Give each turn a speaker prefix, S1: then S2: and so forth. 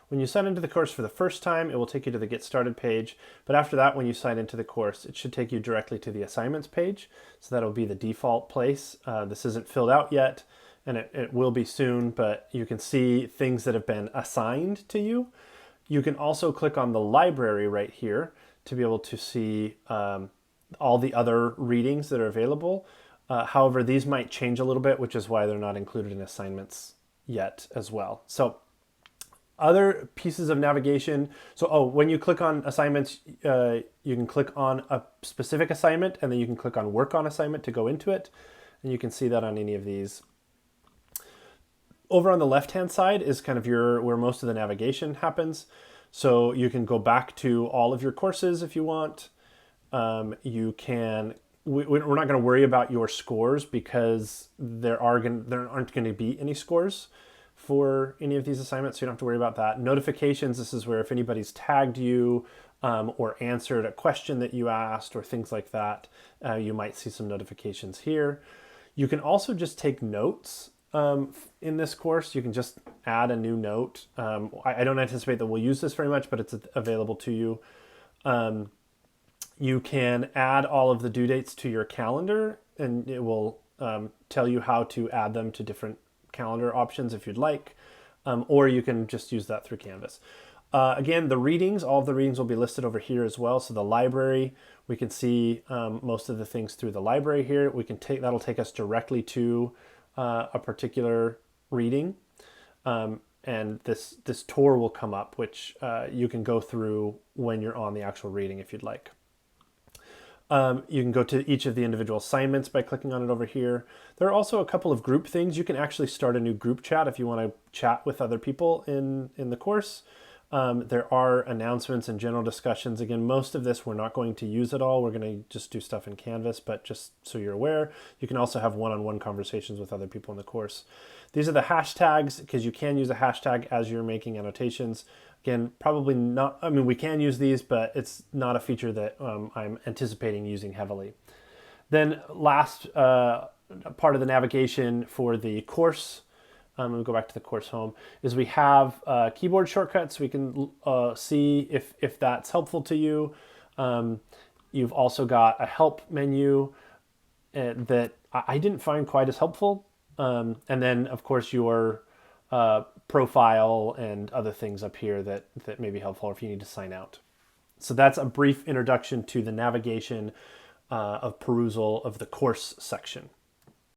S1: When you sign into the course for the first time, it will take you to the Get Started page. But after that, when you sign into the course, it should take you directly to the assignments page. So that'll be the default place. This isn't filled out yet, and it will be soon, but you can see things that have been assigned to you. You can also click on the library right here to be able to see all the other readings that are available. However, these might change a little bit, which is why they're not included in assignments yet as well. So other pieces of navigation. So, when you click on assignments, you can click on a specific assignment, and then you can click on work on assignment to go into it. And you can see that on any of these. Over on the left-hand side is kind of where most of the navigation happens. So you can go back to all of your courses if you want. You can. We're not going to worry about your scores because there aren't going to be any scores for any of these assignments, so you don't have to worry about that. Notifications, this is where if anybody's tagged you or answered a question that you asked or things like that, you might see some notifications here. You can also just take notes in this course. You can just add a new note. I don't anticipate that we'll use this very much, but it's available to you. You can add all of the due dates to your calendar, and it will tell you how to add them to different calendar options if you'd like, or you can just use that through Canvas. Again, the readings, all of the readings will be listed over here as well. So the library, we can see most of the things through the library here. That'll take us directly to a particular reading. And this tour will come up, which you can go through when you're on the actual reading if you'd like. You can go to each of the individual assignments by clicking on it over here. There are also a couple of group things. You can actually start a new group chat if you want to chat with other people in the course. There are announcements and general discussions. Again, most of this we're not going to use at all. We're going to just do stuff in Canvas, but just so you're aware, you can also have one-on-one conversations with other people in the course. These are the hashtags, because you can use a hashtag as you're making annotations. Again, probably not, we can use these, but it's not a feature that I'm anticipating using heavily. Then last part of the navigation for the course, we'll go back to the course home, is we have keyboard shortcuts. We can see if that's helpful to you. You've also got a help menu that I didn't find quite as helpful. And then, of course, your profile and other things up here that may be helpful if you need to sign out. So that's a brief introduction to the navigation of Perusall of the course section.